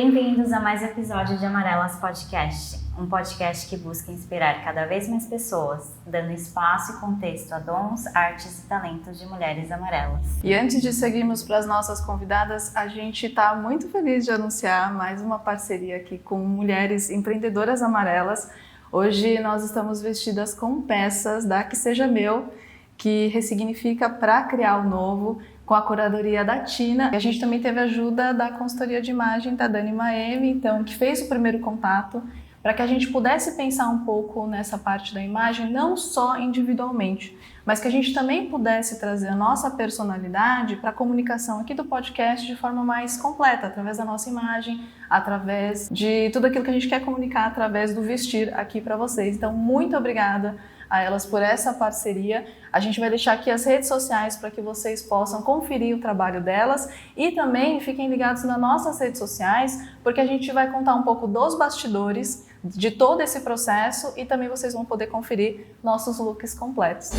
Bem-vindos a mais um episódio de Amarelas Podcast, um podcast que busca inspirar cada vez mais pessoas, dando espaço e contexto a dons, artes e talentos de mulheres amarelas. E antes de seguirmos para as nossas convidadas, a gente está muito feliz de anunciar mais uma parceria aqui com mulheres empreendedoras amarelas. Hoje nós estamos vestidas com peças da Que Seja Meu, que ressignifica para criar o novo, com a curadoria da Tina. A gente também teve a ajuda da consultoria de imagem da Dani Maeme, então, que fez o primeiro contato, para que a gente pudesse pensar um pouco nessa parte da imagem, não só individualmente, mas que a gente também pudesse trazer a nossa personalidade para a comunicação aqui do podcast de forma mais completa, através da nossa imagem, através de tudo aquilo que a gente quer comunicar através do vestir aqui para vocês. Então, muito obrigada a elas por essa parceria. A gente vai deixar aqui as redes sociais para que vocês possam conferir o trabalho delas e também fiquem ligados nas nossas redes sociais, porque a gente vai contar um pouco dos bastidores de todo esse processo e também vocês vão poder conferir nossos looks completos.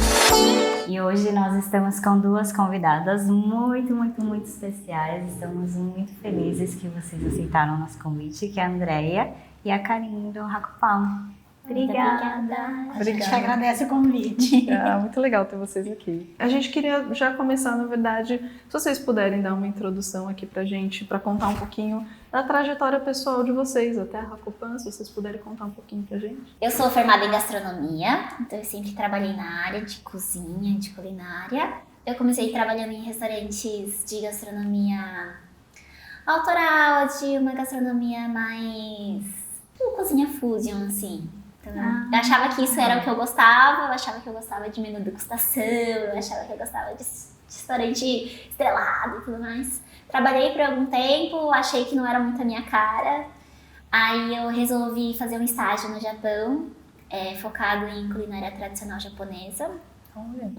E hoje nós estamos com duas convidadas muito especiais. Estamos muito felizes que vocês aceitaram o nosso convite, que é a Andreia e a Karine do Hakupam. Obrigada. A gente agradece o convite. Muito legal ter vocês aqui. A gente queria já começar, na verdade, se vocês puderem dar uma introdução aqui pra gente, para contar um pouquinho da trajetória pessoal de vocês até a Hakupam, se vocês puderem contar um pouquinho pra gente. Eu sou formada em gastronomia, então eu sempre trabalhei na área de cozinha, de culinária. Eu comecei trabalhando em restaurantes de gastronomia autoral, de uma gastronomia mais cozinha fusion, assim. Então, eu achava que isso era o que eu gostava, eu achava que eu gostava de menu degustação, eu achava que eu gostava de restaurante estrelado e tudo mais. Trabalhei por algum tempo, achei que não era muito a minha cara, aí eu resolvi fazer um estágio no Japão, focado em culinária tradicional japonesa.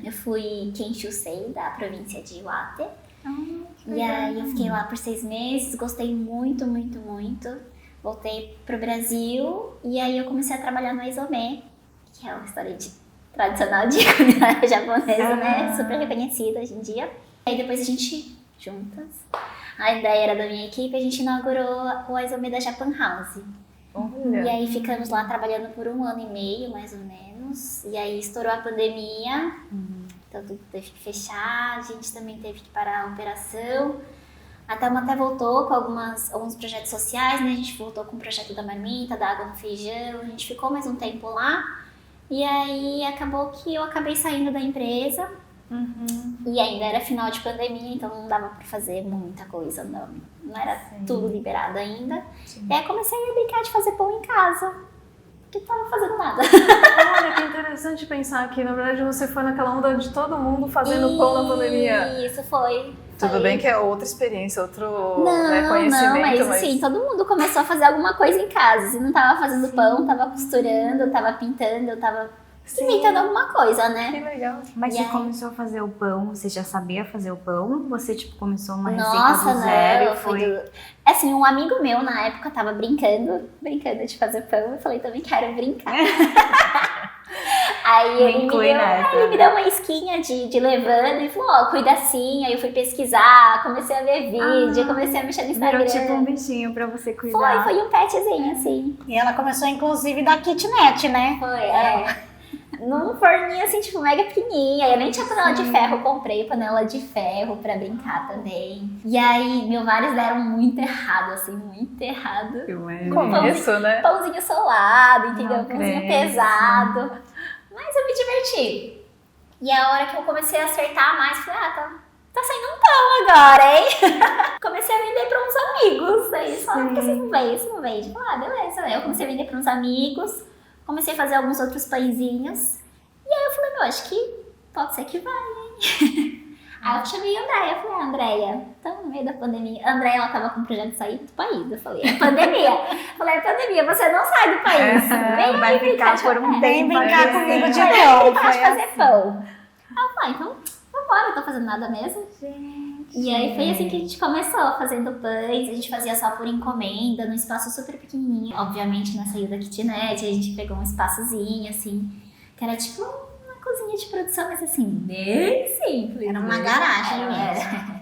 Eu fui Kenshusei, da província de Iwate, e aí eu fiquei lá por 6 meses, gostei muito. Voltei pro Brasil e aí eu comecei a trabalhar no Aizome, que é um restaurante tradicional de culinária japonesa, né? Super reconhecido hoje em dia. Aí depois a gente, juntas, a ideia era da minha equipe, a gente inaugurou o Aizome da Japan House. E aí ficamos lá trabalhando por 1 ano e meio, mais ou menos. E aí estourou a pandemia, então tudo teve que fechar, a gente também teve que parar a operação. A Thelma até voltou com alguns projetos sociais, né? A gente voltou com o projeto da marmita, da água no feijão, a gente ficou mais um tempo lá. E aí acabou que eu acabei saindo da empresa. E ainda era final de pandemia, então não dava pra fazer muita coisa, não era tudo liberado ainda. E aí comecei a brincar de fazer pão em casa, porque tava fazendo nada. Olha, que interessante pensar que, na verdade, você foi naquela onda de todo mundo fazendo pão na pandemia. Isso, foi. Tudo bem que é outra experiência, outro conhecimento. Não, mas assim, todo mundo começou a fazer alguma coisa em casa. Se não tava fazendo pão, tava costurando, tava pintando, tava inventando alguma coisa, né? Que legal. Mas você começou a fazer o pão, você já sabia fazer o pão? Você, começou uma receita do zero? Não, foi Assim, um amigo meu, na época, tava brincando de fazer pão. Eu falei, também quero brincar. Aí ele me deu uma isquinha de levando e falou, cuida assim. Aí eu fui pesquisar, comecei a ver vídeo, comecei a mexer no Instagram. Virou tipo um bichinho pra você cuidar. Foi um petzinho, assim. E ela começou, inclusive, da kitnet, né? Foi, num forninho, assim, tipo, mega pequenininha. Eu nem tinha panela de ferro, eu comprei panela de ferro pra brincar também. E aí, vários deram muito errado, assim, muito errado. Pãozinho solado, entendeu? Pãozinho pesado. Mas eu me diverti. E a hora que eu comecei a acertar mais, falei, tá saindo um pão agora, hein? Comecei a vender pra uns amigos. Aí só porque vocês não veem. Tipo, beleza. Aí eu comecei a vender pra uns amigos. Comecei a fazer alguns outros pãezinhos. E aí eu falei, acho que pode ser que vai, hein? Aí eu chamei a Andreia. Eu falei, Andreia, estamos no meio da pandemia. A Andreia, ela tava com o projeto de sair do país. Eu falei, é pandemia. você não sai do país. Vai ficar por um tempo. Vem brincar comigo de novo. novo. Vai fazer pão. Aí eu falei, então, vambora, não tô fazendo nada mesmo. E aí foi assim que a gente começou, fazendo pães. A gente fazia só por encomenda, num espaço super pequenininho. Obviamente, não saiu da kitnet, a gente pegou um espaçozinho, assim, que era tipo uma cozinha de produção, mas assim, bem simples. Era uma garagem mesmo.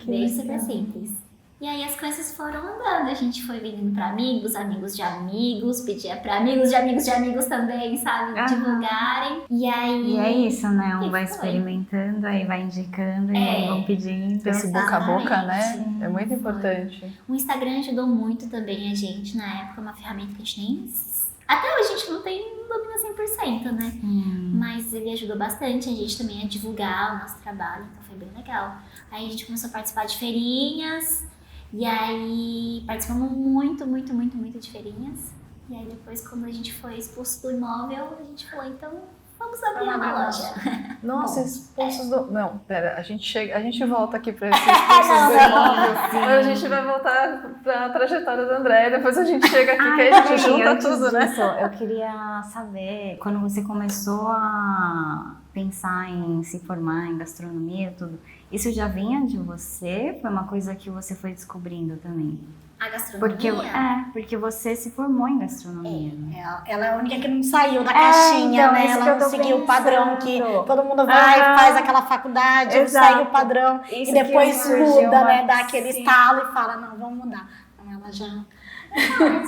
Bem super simples. E aí as coisas foram andando, a gente foi vendendo pra amigos, amigos de amigos, pedia pra amigos de amigos de amigos também, sabe, divulgarem. E aí... E é isso, né? Um E vai foi. experimentando, aí vai indicando, e aí vão pedindo. Esse boca a boca, né? Exatamente. É muito importante. O Instagram ajudou muito também a gente na época, uma ferramenta que a gente nem... Até hoje a gente não domina 100%, né? Mas ele ajudou bastante a gente também a divulgar o nosso trabalho, então foi bem legal. Aí a gente começou a participar de feirinhas, e aí participamos muito de feirinhas. E aí depois, quando a gente foi expulso do imóvel, a gente falou, então vamos abrir uma loja. Nossa, expulsos do... Não, pera, a gente volta aqui para esses expulsos do imóvel. A gente vai voltar para a trajetória da Andréia, depois a gente chega aqui, que aí a gente junta tudo, né? Eu queria saber, quando você começou a pensar em se formar em gastronomia e tudo, isso já vinha de você? Foi uma coisa que você foi descobrindo também? A gastronomia? Porque você se formou em gastronomia, né? Ela é a única que não saiu da caixinha, então, né? isso que Ela eu não tô seguiu o padrão que pensando. todo mundo vai, faz aquela faculdade, Exato. segue o padrão Isso e depois que surgiu muda, né? uma- Dá aquele Sim. estalo e fala, não, vamos mudar. Então ela já...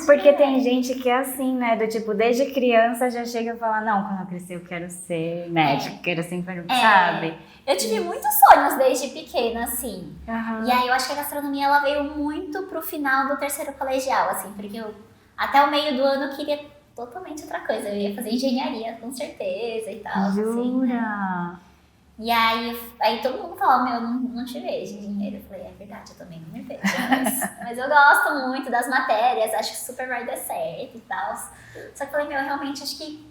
Porque tem gente que é assim, né? Do tipo, desde criança já chega e fala, não, quando eu crescer eu quero ser médico, quero ser enfermeiro, sabe? Eu tive muitos sonhos desde pequena, assim. Aham. E aí eu acho que a gastronomia ela veio muito pro final do terceiro colegial, assim, porque eu até o meio do ano eu queria totalmente outra coisa. Eu ia fazer engenharia, com certeza e tal. Assim, né? Jura? E aí todo mundo falava, meu, eu não te vejo engenheiro. Eu falei, é verdade, eu também não me vejo. Mas eu gosto muito das matérias, acho que super vai dar certo e tal. Só que eu falei, meu, realmente acho que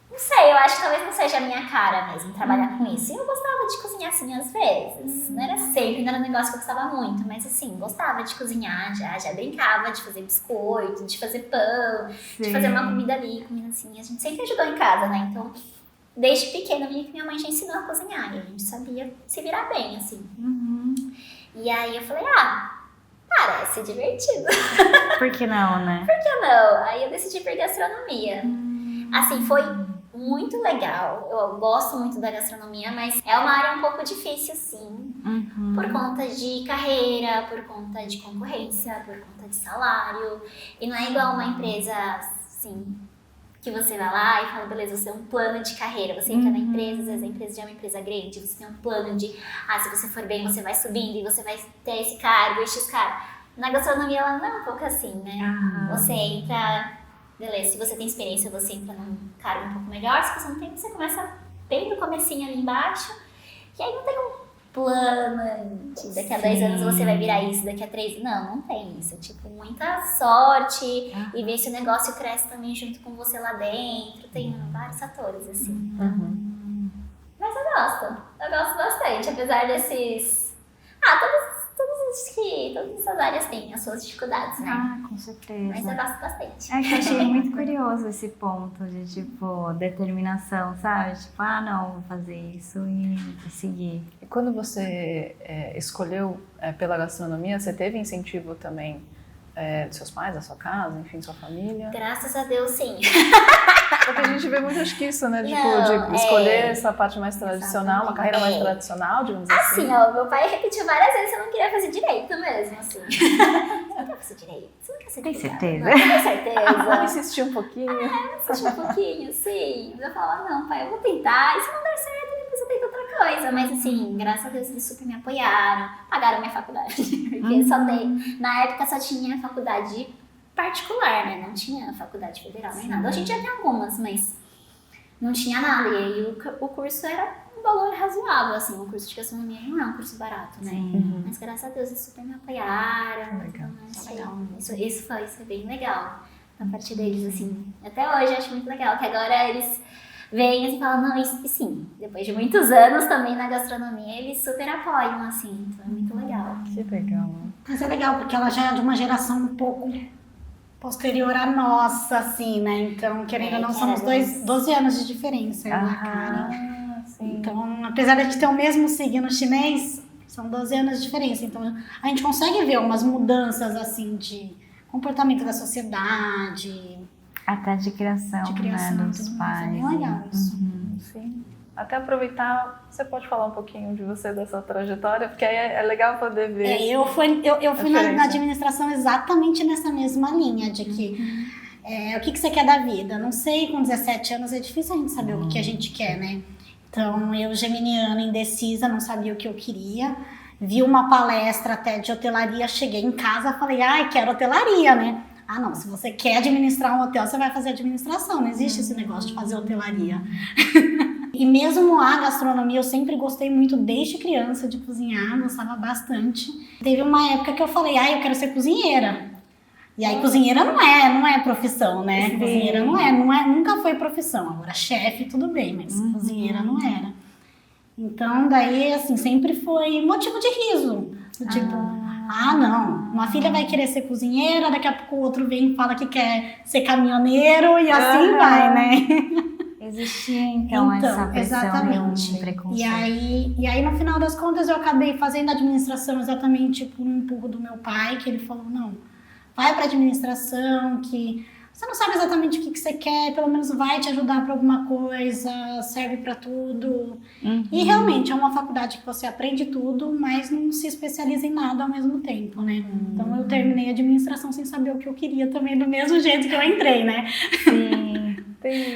não sei, eu acho que talvez não seja a minha cara mesmo, trabalhar com isso. E eu gostava de cozinhar assim às vezes. Não era sempre, não era um negócio que eu gostava muito, mas assim, gostava de cozinhar, já brincava de fazer biscoito, de fazer pão, de fazer uma comida ali, comida assim. A gente sempre ajudou em casa, né? Então, desde pequena, minha mãe já ensinou a cozinhar e a gente sabia se virar bem, assim. E aí eu falei, parece divertido. Por que não, né? Por que não? Aí eu decidi por gastronomia. Assim, foi muito legal. Eu gosto muito da gastronomia, mas é uma área um pouco difícil, sim. Por conta de carreira, por conta de concorrência, por conta de salário. E não é igual uma empresa, assim, que você vai lá e fala, beleza, você tem um plano de carreira. Você entra na empresa, às vezes a empresa já é uma empresa grande, você tem um plano de, se você for bem, você vai subindo e você vai ter esse cargo, esse cara. Na gastronomia, ela não é um pouco assim, né? Você entra... Beleza, se você tem experiência, você entra num cargo um pouco melhor. Se você não tem, você começa bem no comecinho ali embaixo. E aí não tem um plano de daqui a 10 anos você vai virar isso, daqui a 3... Não tem isso. Tipo, muita sorte e ver se o negócio cresce também junto com você lá dentro. Tem vários fatores, assim. Mas eu gosto bastante, apesar desses... todas essas áreas têm as suas dificuldades, né? Com certeza. Mas eu gosto bastante. É que eu achei muito curioso esse ponto de, tipo, determinação, sabe? Tipo, não, vou fazer isso e seguir. E quando você escolheu pela gastronomia, você teve incentivo também dos seus pais, da sua casa, enfim, sua família? Graças a Deus, sim. Porque a gente vê muito acho que isso, né? Tipo, Não, de escolher essa parte mais tradicional, uma carreira mais tradicional, digamos assim. Assim, ó, meu pai repetiu várias vezes que eu não queria fazer direito mesmo, assim. Você não quer fazer direito? Você não quer ser Tem advogado? certeza? Não, tem certeza. Insistir um pouquinho. Assistir um pouquinho, sim. Mas eu falava, não, pai, eu vou tentar. E se não der certo, depois eu tento outra coisa. Mas assim, graças a Deus eles super me apoiaram. Pagaram minha faculdade. Porque só tem... Na época só tinha faculdade particular, né? Não tinha faculdade federal nem nada. Hoje em dia tem algumas, mas não tinha nada. E aí o curso era um valor razoável, assim. O curso de gastronomia não é um curso barato, né? Mas graças a Deus eles super me apoiaram. Legal. Então, isso foi bem legal. A partir deles, assim. Até hoje eu acho muito legal, que agora eles vêm assim, e falam, não, isso e sim. Depois de muitos anos também na gastronomia, eles super apoiam, assim. Então é muito legal. Que legal. Mas é legal, porque ela já é de uma geração um pouco posterior à nossa, assim, né? Então, querendo ou não, somos 12 anos de diferença, eu e a Karen. Sim. Então, apesar de a gente ter o mesmo signo chinês, são 12 anos de diferença. Então, a gente consegue ver umas mudanças, assim, de comportamento da sociedade, Até de criação, de criação né, e dos tudo mais. pais. É bem legal isso. Sim. até aproveitar, você pode falar um pouquinho de você, dessa trajetória? Porque aí é legal poder ver. Eu fui na administração exatamente nessa mesma linha, de que o que você quer da vida? Não sei, com 17 anos é difícil a gente saber o que a gente quer, né? Então, eu, geminiana, indecisa, não sabia o que eu queria. Vi uma palestra até de hotelaria, cheguei em casa e falei, ai, quero hotelaria, né? Ah, não, se você quer administrar um hotel, você vai fazer administração, não existe esse negócio de fazer hotelaria. E mesmo a gastronomia, eu sempre gostei muito, desde criança, de cozinhar, gostava bastante. Teve uma época que eu falei, eu quero ser cozinheira. E aí, cozinheira não é profissão, né? Sim. Cozinheira não é, nunca foi profissão. Agora, chefe, tudo bem, mas cozinheira não era. Então, daí, assim, sempre foi motivo de riso. Tipo, não, uma filha vai querer ser cozinheira, daqui a pouco o outro vem e fala que quer ser caminhoneiro e assim vai, né? Existia, então essa pressão, exatamente. E um preconceito. E aí, no final das contas, eu acabei fazendo administração exatamente por um empurro do meu pai, que ele falou, não, vai para administração, que você não sabe exatamente o que você quer, pelo menos vai te ajudar para alguma coisa, serve para tudo. E realmente é uma faculdade que você aprende tudo, mas não se especializa em nada ao mesmo tempo, né? Então eu terminei administração sem saber o que eu queria também, do mesmo jeito que eu entrei, né? Sim.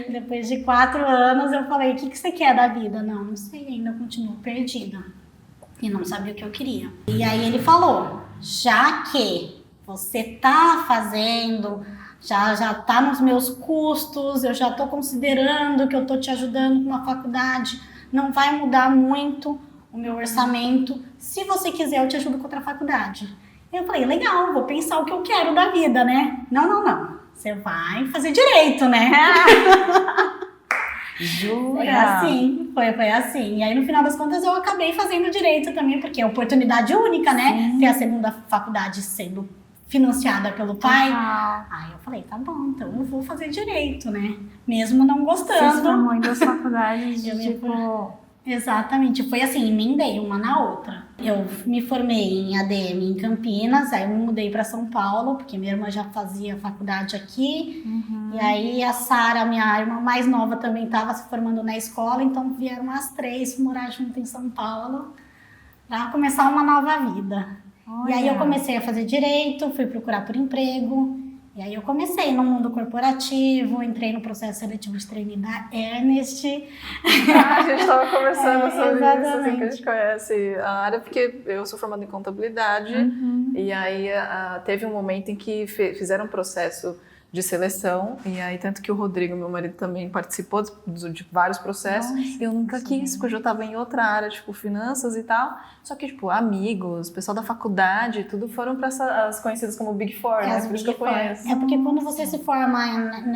Depois de 4 anos eu falei, o que você quer da vida? Não sei, ainda continuo perdida. E não sabia o que eu queria. E aí ele falou, já que você tá fazendo, já tá nos meus custos, eu já tô considerando que eu tô te ajudando com uma faculdade, não vai mudar muito o meu orçamento. Se você quiser, eu te ajudo com outra faculdade. Eu falei, legal, vou pensar o que eu quero da vida, né? Não. Você vai fazer direito, né? Jura? Foi assim. E aí, no final das contas, eu acabei fazendo direito também, porque é oportunidade única, né? Ter a segunda faculdade sendo financiada pelo pai. Aí eu falei, tá bom, então eu vou fazer direito, né? Mesmo não gostando. Você se formou em 2 faculdades de Exatamente, foi assim, emendei uma na outra. Eu me formei em ADM em Campinas, aí eu me mudei para São Paulo, porque minha irmã já fazia faculdade aqui. E aí a Sara, minha irmã mais nova, também estava se formando na escola, então vieram as 3 morar junto em São Paulo para começar uma nova vida. Olha. E aí eu comecei a fazer direito, fui procurar por emprego. E aí eu comecei no mundo corporativo, entrei no processo seletivo de trainee da Ernest. A gente estava conversando sobre isso, assim, que a gente conhece a área, porque eu sou formada em contabilidade, e aí teve um momento em que fizeram um processo de seleção, e aí tanto que o Rodrigo, meu marido, também participou de vários processos. Nossa, eu nunca quis, porque eu já estava em outra área, tipo finanças e tal, só que tipo amigos, pessoal da faculdade, tudo foram para as conhecidas como Big Four, né? Por isso que eu conheço. É porque quando você se forma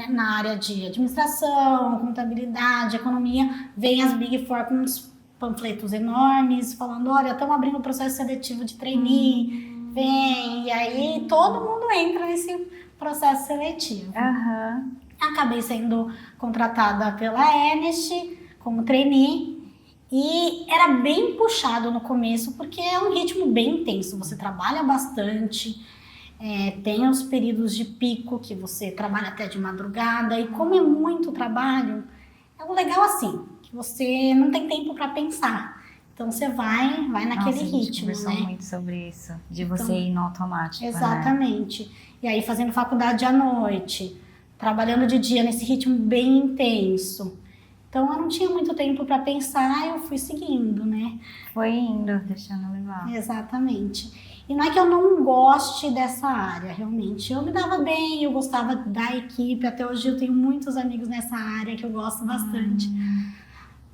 na área de administração, contabilidade, economia, vem as Big Four com uns panfletos enormes, falando, olha, estamos abrindo o processo seletivo de trainee, vem, e aí todo mundo entra nesse processo seletivo. Acabei sendo contratada pela Ernest como trainee e era bem puxado no começo porque é um ritmo bem intenso, você trabalha bastante, tem os períodos de pico que você trabalha até de madrugada e como é muito trabalho, é o legal assim, que você não tem tempo para pensar. Então você vai naquele ritmo, né? A gente conversou muito sobre isso, de você ir no automático. Exatamente. Né? E aí fazendo faculdade à noite, trabalhando de dia nesse ritmo bem intenso. Então eu não tinha muito tempo para pensar, eu fui seguindo, né? Foi indo, deixando levar. Exatamente. E não é que eu não goste dessa área, realmente. Eu me dava bem, eu gostava da equipe, até hoje eu tenho muitos amigos nessa área que eu gosto bastante.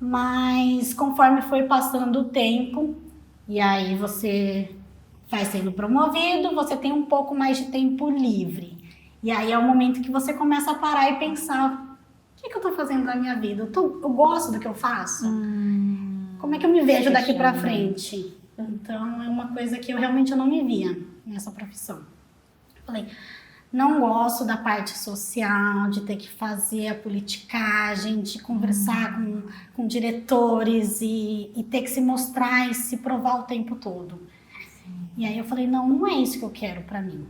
Mas conforme foi passando o tempo, e aí você vai sendo promovido, você tem um pouco mais de tempo livre. E aí é o momento que você começa a parar e pensar, o que eu tô fazendo na minha vida? Eu gosto do que eu faço? Como é que eu me vejo daqui pra frente? Então é uma coisa que eu realmente não me via nessa profissão. Falei, não gosto da parte social, de ter que fazer a politicagem, de conversar com diretores e ter que se mostrar e se provar o tempo todo. E aí eu falei, não é isso que eu quero pra mim.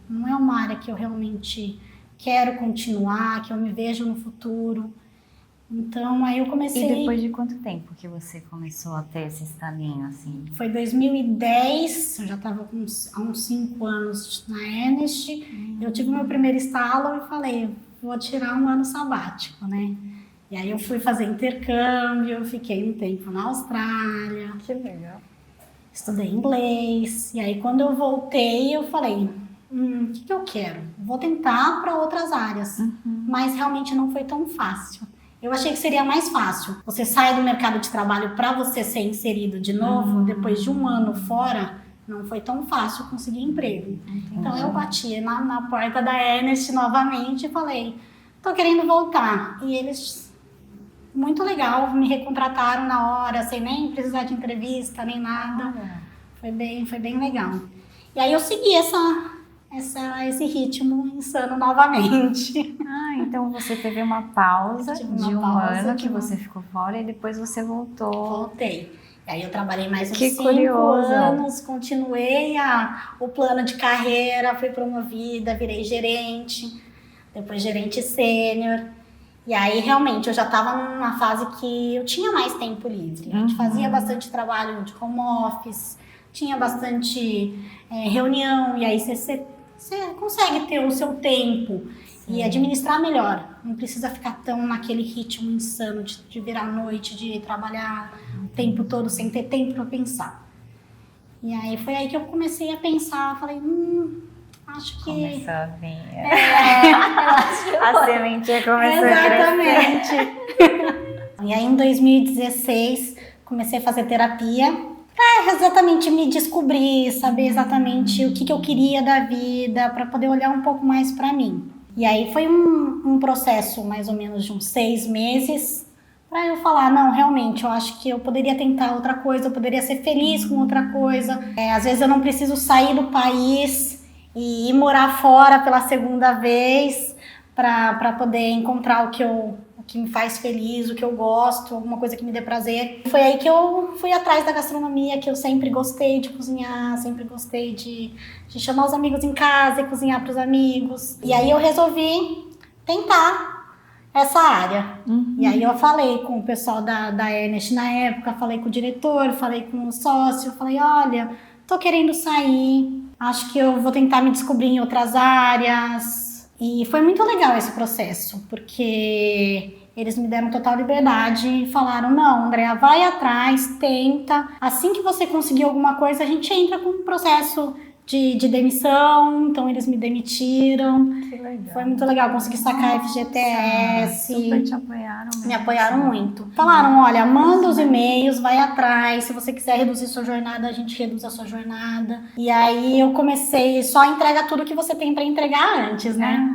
Não é uma área que eu realmente quero continuar, que eu me vejo no futuro. Então, aí eu comecei... E depois de quanto tempo que você começou a ter esse estalinho, assim? Foi 2010, eu já estava há uns 5 anos na Ernest. Eu tive meu primeiro estalo e falei, vou tirar um ano sabático, né? E aí eu fui fazer intercâmbio, fiquei um tempo na Austrália. Que legal. Estudei inglês. E aí quando eu voltei, eu falei, o que eu quero? Vou tentar para outras áreas. Mas realmente não foi tão fácil. Eu achei que seria mais fácil. Você sai do mercado de trabalho para você ser inserido de novo, depois de um ano fora, não foi tão fácil conseguir emprego. Então eu bati na porta da Ernest novamente e falei, tô querendo voltar. E eles, muito legal, me recontrataram na hora, sem nem precisar de entrevista, nem nada. Foi bem legal. E aí eu segui esse ritmo insano novamente. Então você teve uma pausa Tive uma de um pausa ano de que um você ficou fora e depois você voltou. Voltei. E aí eu trabalhei mais uns Que 5 curioso. anos, continuei o plano de carreira, fui promovida, virei gerente, depois gerente sênior. E aí realmente eu já estava numa fase que eu tinha mais tempo livre. A gente fazia bastante trabalho de home office, tinha bastante reunião, e aí você consegue ter o seu tempo e administrar melhor. Não precisa ficar tão naquele ritmo insano de virar à noite, de trabalhar o tempo todo sem ter tempo para pensar. E aí foi aí que eu comecei a pensar, falei, acho que... Começou a vir. Eu acho que A sementinha começou a crescer. Exatamente. E aí em 2016 comecei a fazer terapia para exatamente me descobrir, saber exatamente o que eu queria da vida, para poder olhar um pouco mais para mim. E aí foi um processo mais ou menos de uns 6 meses para eu falar, não, realmente, eu acho que eu poderia tentar outra coisa, eu poderia ser feliz com outra coisa. Às vezes eu não preciso sair do país e ir morar fora pela segunda vez para poder encontrar o que me faz feliz, o que eu gosto, alguma coisa que me dê prazer. Foi aí que eu fui atrás da gastronomia, que eu sempre gostei de cozinhar, sempre gostei de chamar os amigos em casa e cozinhar para os amigos. E aí eu resolvi tentar essa área. E aí eu falei com o pessoal da Ernest na época, falei com o diretor, falei com o sócio, falei, olha, tô querendo sair, acho que eu vou tentar me descobrir em outras áreas. E foi muito legal esse processo, porque eles me deram total liberdade e falaram, não, Andréa, vai atrás, tenta. Assim que você conseguir alguma coisa, a gente entra com um processo de demissão. Então eles me demitiram. Que legal. Foi muito legal, consegui sacar FGTS. Super te apoiaram mesmo. Me apoiaram muito. Falaram, olha, manda os e-mails, vai atrás. Se você quiser reduzir sua jornada, a gente reduz a sua jornada. E aí eu comecei, só entrega tudo que você tem para entregar antes, né?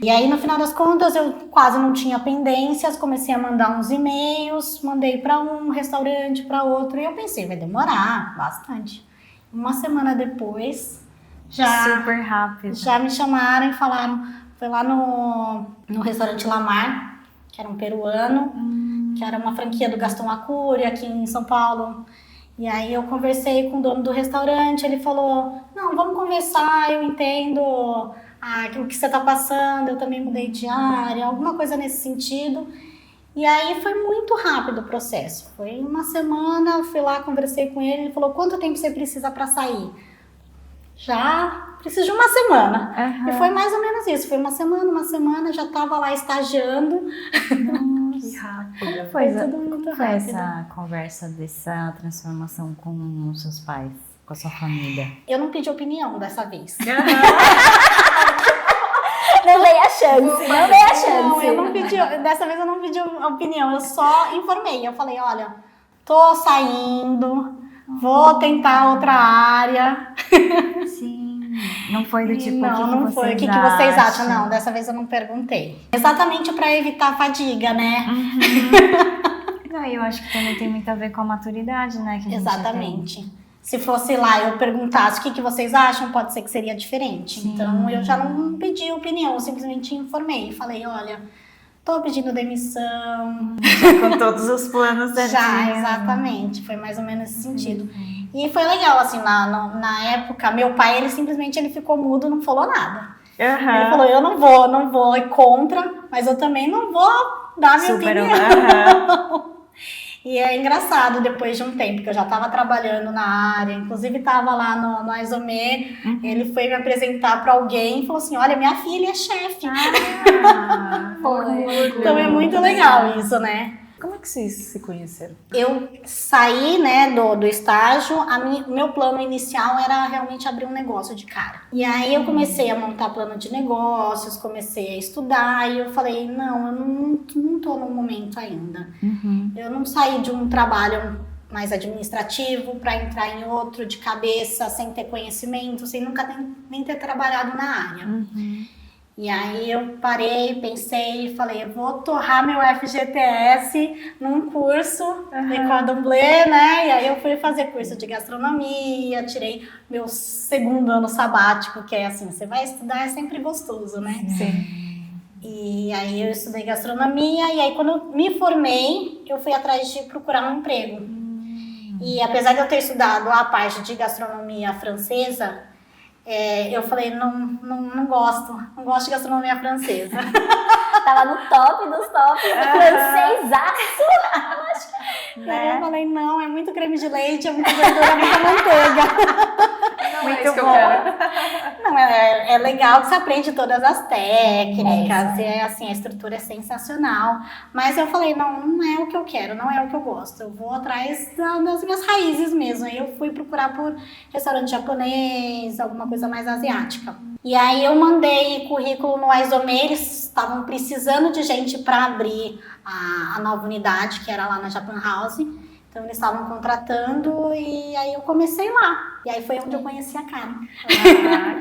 E aí no final das contas eu quase não tinha pendências, comecei a mandar uns e-mails, mandei para um restaurante, para outro. E eu pensei, vai demorar bastante. Uma semana depois, Super rápido. já me chamaram e falaram, foi lá no restaurante Lamar, que era um peruano, que era uma franquia do Gaston Acuri aqui em São Paulo. E aí eu conversei com o dono do restaurante, ele falou, não, vamos conversar, eu entendo o que você está passando, eu também mudei de área, alguma coisa nesse sentido. E aí foi muito rápido o processo. Foi uma semana, eu fui lá, conversei com ele, ele falou, quanto tempo você precisa para sair? Já preciso de uma semana. E foi mais ou menos isso, foi uma semana, já estava lá estagiando. Que rápido. Como foi, Foi tudo muito como foi rápido. essa conversa dessa transformação com os seus pais, com a sua família? Eu não pedi opinião dessa vez. Não dei a chance, não dei a chance. Não, eu não pedi, dessa vez eu não pedi opinião, eu só informei. Eu falei, olha, tô saindo, vou tentar outra área. Sim. Não foi do tipo, Não foi. O que vocês acham? Não, dessa vez eu não perguntei. Exatamente para evitar a fadiga, né? Não, eu acho que também tem muito a ver com a maturidade, né? Que a gente Exatamente. Se fosse lá e eu perguntasse o que vocês acham, pode ser que seria diferente. Sim. Então eu já não pedi opinião, eu simplesmente informei. Falei, olha, tô pedindo demissão. tem. Com todos os planos Já, certinhos. exatamente. Foi mais ou menos esse sentido. E foi legal, assim, na época, meu pai, ele simplesmente ficou mudo, não falou nada. Ele falou, eu não vou ir contra, mas eu também não vou dar minha opinião. E é engraçado, depois de um tempo que eu já estava trabalhando na área, inclusive estava lá no Isomé, ele foi me apresentar para alguém e falou assim, olha, minha filha é chefe. Então é muito legal isso, né? Como é que vocês se conheceram? Eu saí, né, do estágio, meu plano inicial era realmente abrir um negócio de cara. E aí eu comecei a montar plano de negócios, comecei a estudar e eu falei, não, eu não tô no momento ainda. Eu não saí de um trabalho mais administrativo para entrar em outro de cabeça, sem ter conhecimento, sem nunca nem ter trabalhado na área. E aí eu parei, pensei e falei, eu vou torrar meu FGTS num curso de cordon bleu, né? E aí eu fui fazer curso de gastronomia, tirei meu 2º ano sabático, que é assim, você vai estudar, é sempre gostoso, né? Sim. E aí eu estudei gastronomia e aí quando eu me formei, eu fui atrás de procurar um emprego. E apesar de eu ter estudado a parte de gastronomia francesa, eu falei, não gosto de gastronomia francesa. Tava no top dos tops, francesaço. Né? Eu falei, não, é muito creme de leite, é muita gordura, muita manteiga. Não é isso que eu quero. Não, é legal que você aprende todas as técnicas, e assim, a estrutura é sensacional. Mas eu falei, não é o que eu quero, não é o que eu gosto. Eu vou atrás das minhas raízes mesmo. Aí eu fui procurar por restaurante japonês, alguma coisa mais asiática. E aí eu mandei currículo no Isomé, eles estavam precisando de gente para abrir a nova unidade, que era lá na Japan House. Então eles estavam contratando e aí eu comecei lá. E aí foi onde eu conheci a Karen. Que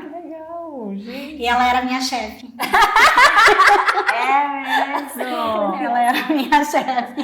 legal, gente. E ela era minha chefe. É mesmo? Ela era minha chefe.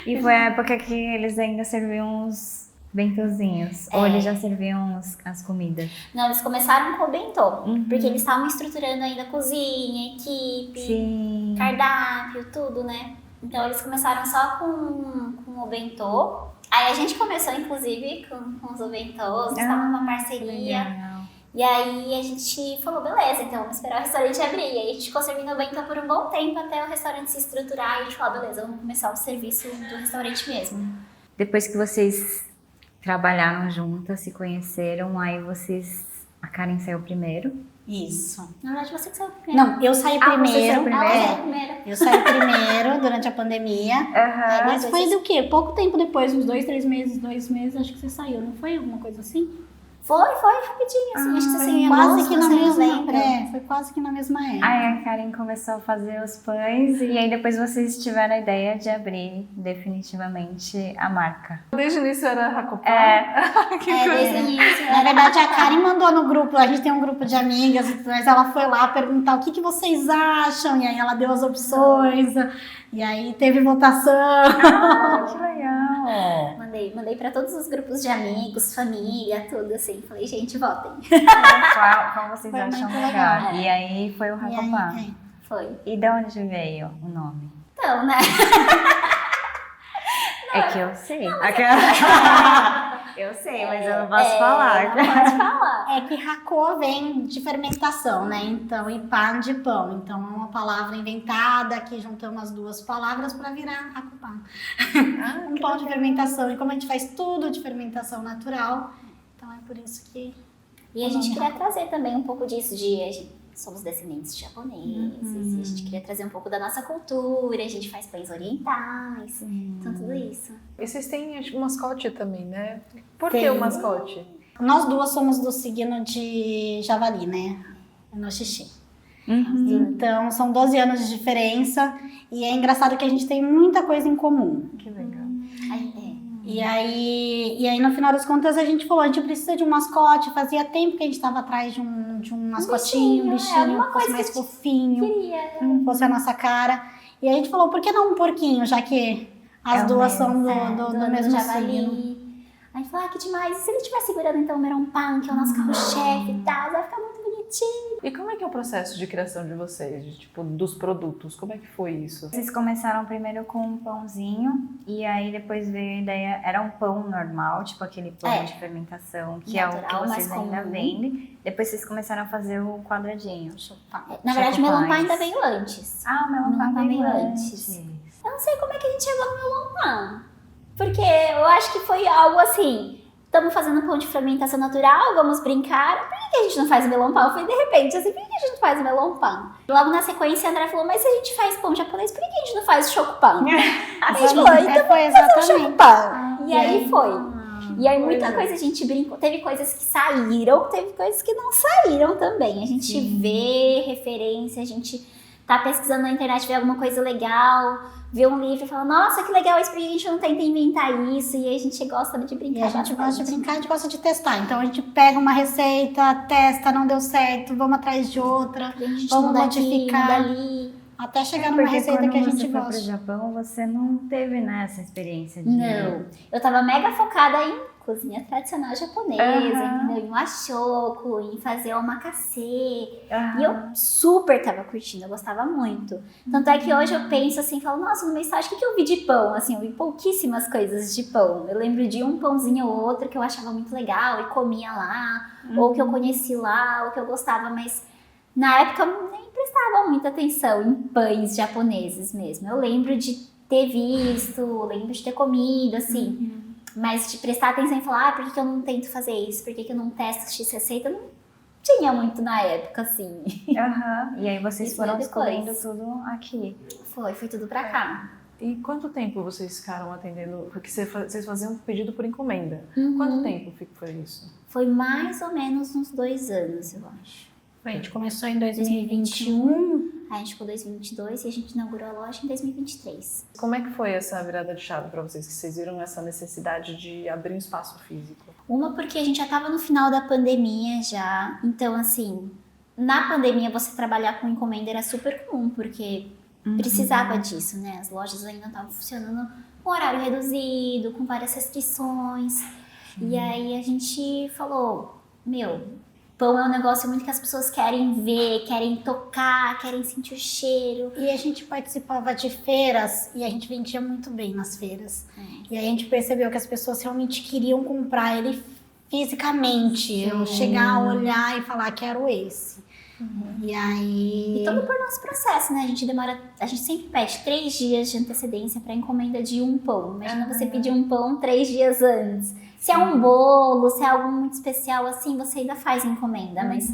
E foi a época que eles ainda serviam uns bentozinhos. Ou eles já serviam as comidas? Não, eles começaram com o bentô, porque eles estavam estruturando ainda a cozinha, equipe, cardápio, tudo, né? Então eles começaram só com o bentô. Aí a gente começou, inclusive, com os bentôs, estava numa parceria. Legal. E aí a gente falou, beleza, então vamos esperar o restaurante abrir. E aí a gente ficou servindo o bentô por um bom tempo até o restaurante se estruturar. E a gente falou, beleza, vamos começar o serviço do restaurante mesmo. Depois que vocês trabalharam juntas, se conheceram, aí a Karen saiu primeiro. Isso. Na verdade, você que saiu primeiro. Não, eu saí Você primeiro. saiu primeiro? Ela saiu primeiro. Eu saí primeiro durante a pandemia. Mas foi do quê? Pouco tempo depois, uns 2 meses, acho que você saiu, não foi? Alguma coisa assim? Foi rapidinho, assim, acho que assim, Quase que na mesma época. foi quase que na mesma época. Aí a Karen começou a fazer os pães e aí depois vocês tiveram a ideia de abrir definitivamente a marca. Desde o início era Hakopan? Desde o início. Na verdade, a Karen mandou no grupo, a gente tem um grupo de amigas, mas ela foi lá perguntar o que vocês acham, e aí ela deu as opções, e aí teve votação. Que legal! Mandei pra todos os grupos de amigos, família, tudo assim. Falei, gente, votem. Qual vocês Foi acham muito legal? legal. E aí foi o E aí, Hakopan. Foi. E de onde veio o nome? Então, né? É que eu sei. Eu sei, mas eu não posso Não falar. pode falar. É que racô vem de fermentação, né? Então, e pan de pão. Então, é uma palavra inventada que juntamos as duas palavras para virar racupã. Um pão de fermentação. E como a gente faz tudo de fermentação natural, então é por isso que... E a gente queria trazer também um pouco disso somos descendentes de japoneses, e a gente queria trazer um pouco da nossa cultura, a gente faz pães orientais, então tudo isso. E vocês têm acho, um mascote também, né? Por que o mascote? Nós duas somos do signo de javali, né? No xixi. Então, são 12 anos de diferença e é engraçado que a gente tem muita coisa em comum. Que legal. E aí, no final das contas, a gente falou, a gente precisa de um mascote. Fazia tempo que a gente estava atrás de um mascotinho, um bichinho alguma que fosse coisa mais que a gente fofinho, Queria. fosse a nossa cara. E aí a gente falou, por que não um porquinho, já que as duas são do mesmo signo? Aí falou, que demais. E se ele estiver segurando então o meron pan, que é o nosso carro-chefe e tal, vai ficar muito bonito. bonitinho. E como é que é o processo de criação de vocês, tipo, dos produtos? Como é que foi isso? Vocês começaram primeiro com um pãozinho e aí depois veio a ideia, era um pão normal, tipo aquele pão de fermentação, que Natural, é o que vocês mais ainda comum. vendem. Depois vocês começaram a fazer o quadradinho. Na verdade, o Chocopães. melon pie ainda veio antes. Ah, o melon Melon pie pie veio veio antes. Eu não sei como é que a gente chegou no melon pie. Porque eu acho que foi algo assim, estamos fazendo pão de fermentação natural, vamos brincar. Por que a gente não faz melon pie? Foi de repente, assim, por que a gente não faz melon pie? Logo na sequência, a André falou, mas se a gente faz pão japonês, por que a gente não faz chocopão? A gente falou, então Foi exatamente. chocopão. E aí foi. E aí muita Pois é. coisa a gente brincou. Teve coisas que saíram, teve coisas que não saíram também. A gente vê referência, a gente tá pesquisando na internet, vê alguma coisa legal, vê um livro e fala, nossa, que legal isso, por que a gente não tenta inventar isso? E aí a gente gosta de brincar. E a gente gosta de bastante. brincar, a gente gosta de testar. Então a gente pega uma receita, testa, não deu certo, vamos atrás de outra, A gente vamos muda aqui, modificar, muda ali. até chegar numa Porque receita quando que a gente você foi pro gosta. Japão, você não teve, né, essa experiência de... Não, eu tava mega focada em cozinha tradicional japonesa, entendeu? Em washoko, em fazer omakase. Aham. E eu super tava curtindo, eu gostava muito. Tanto é que hoje eu penso assim, falo, nossa, no meu estágio, o que eu vi de pão? Assim, eu vi pouquíssimas coisas de pão. Eu lembro de um pãozinho ou outro que eu achava muito legal e comia lá, ou que eu conheci lá, ou que eu gostava, mas na época eu nem prestava muita atenção em pães japoneses mesmo. Eu lembro de ter visto, lembro de ter comido, assim. Mas de prestar atenção e falar, por que eu não tento fazer isso? Por que eu não testo X receita? Não tinha muito na época, assim. Aham. E aí vocês Isso foram veio depois. descobrindo tudo aqui. Foi tudo pra cá. E quanto tempo vocês ficaram atendendo? Porque vocês faziam pedido por encomenda. Uhum. Quanto tempo foi isso? Foi mais ou menos uns 2 anos, eu acho. A gente começou em 2021. Aí a gente ficou em 2022 e a gente inaugurou a loja em 2023. Como é que foi essa virada de chave para vocês? Que vocês viram essa necessidade de abrir um espaço físico? Uma porque a gente já estava no final da pandemia já, então assim, na pandemia você trabalhar com encomenda era super comum, porque precisava disso, né? As lojas ainda estavam funcionando com horário reduzido, com várias restrições. E aí a gente falou, pão é um negócio muito que as pessoas querem ver, querem tocar, querem sentir o cheiro. E a gente participava de feiras e a gente vendia muito bem nas feiras. E aí a gente percebeu que as pessoas realmente queriam comprar ele fisicamente. Eu chegar a olhar e falar, quero esse. E aí... E todo por nosso processo, né? A gente sempre pede 3 dias de antecedência para encomenda de um pão. Imagina você pedir um pão 3 dias antes. Se é um bolo, se é algo muito especial assim, você ainda faz encomenda, mas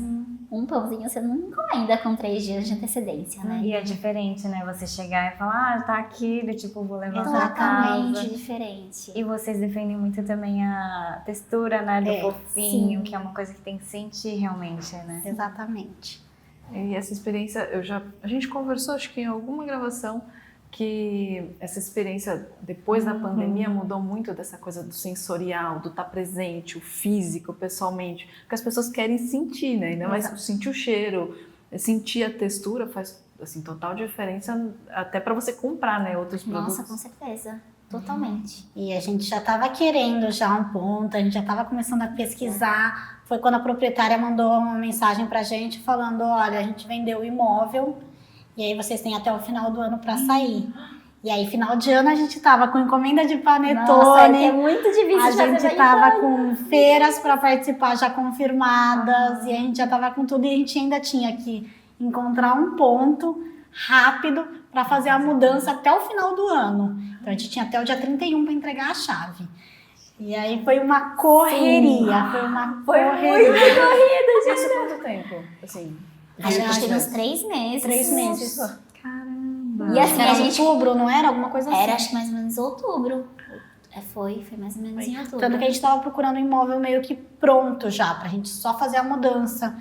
um pãozinho você não encomenda com 3 dias de antecedência, né? E é diferente, né? Você chegar e falar, tá aqui, do tipo, vou levar pra casa. Totalmente diferente. E vocês defendem muito também a textura, né, do fofinho, sim. que é uma coisa que tem que sentir realmente, né? Exatamente. E essa experiência, a gente conversou, acho que em alguma gravação, que essa experiência depois da pandemia mudou muito dessa coisa do sensorial, do estar presente, o físico, pessoalmente, porque as pessoas querem sentir, né? Ainda mais sentir o cheiro, sentir a textura faz assim total diferença até para você comprar, né, outros produtos. Nossa, com certeza. Totalmente. E a gente já estava querendo já um ponto, a gente já estava começando a pesquisar. Foi quando a proprietária mandou uma mensagem pra gente falando, olha, a gente vendeu o imóvel e aí vocês têm até o final do ano para sair. E aí, final de ano, a gente tava com encomenda de panetone. Nossa, é muito difícil a de fazer gente tava com feiras para participar já confirmadas. E a gente já tava com tudo. E a gente ainda tinha que encontrar um ponto rápido para fazer a mudança até o final do ano. Então, a gente tinha até o dia 31 para entregar a chave. E aí, foi uma correria. Sim. Foi uma Foi correria. muito corrida, gente. Isso quanto tempo? Assim, A gente teve uns 3 meses. 3 meses. Caramba! E assim, Era a gente... outubro, não era? Alguma coisa assim. Era, acho que mais ou menos outubro. Foi mais ou menos em outubro. Tanto que a gente tava procurando um imóvel meio que pronto já, pra gente só fazer a mudança.